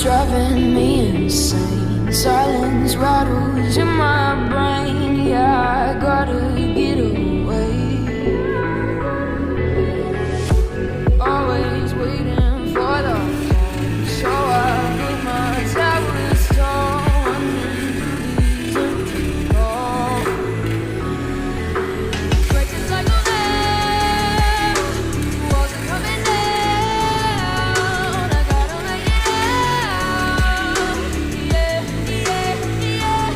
driving me insane. Silence rattles in my brain. Yeah, I gotta get away. Always waiting for the phone, so I put my tablet stone these empty halls. Breaking cycle there, walls are coming down. I gotta make it out. Yeah, yeah, yeah, yeah.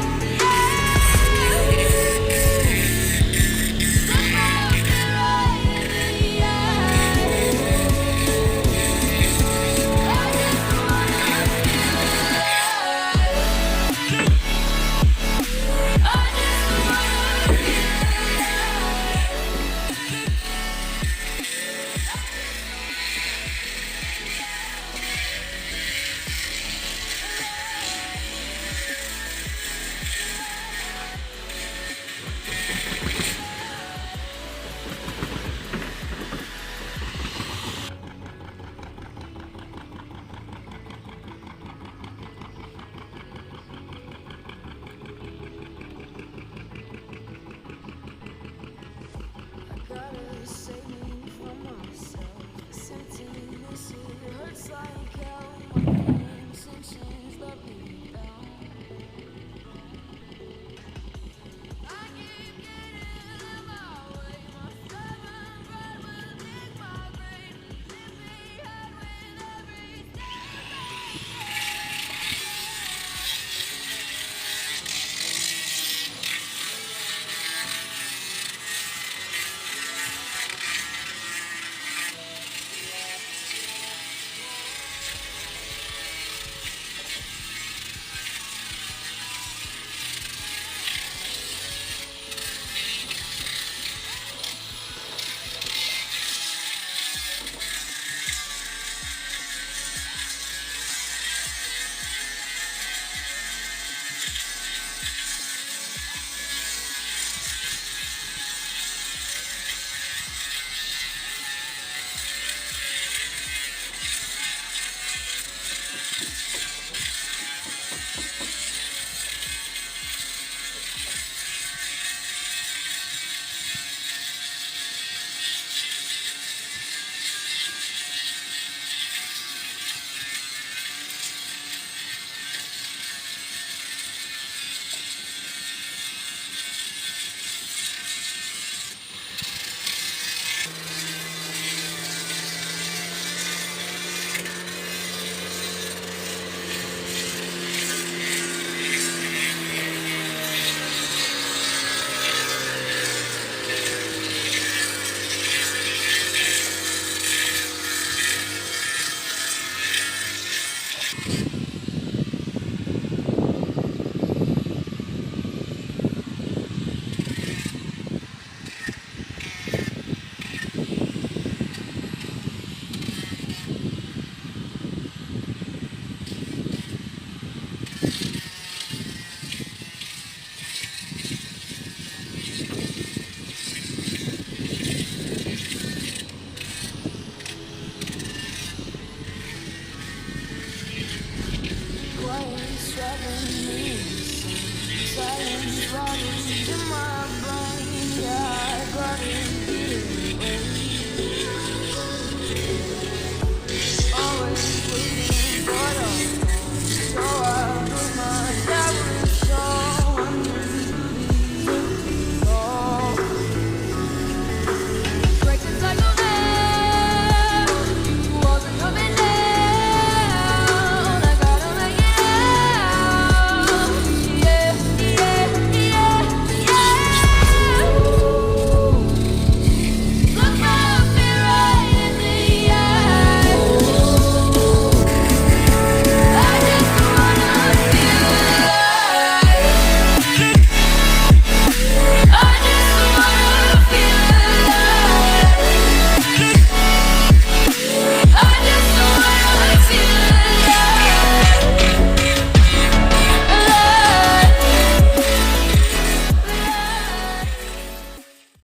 Gotta save me from myself. This emptiness, it hurts like hell. My intentions let me down. I keep getting in my way. My stubborn pride will dig my grave. Leave me hard with every quiet's driving me insane. Silence rattles in my brain. Yeah, I gotta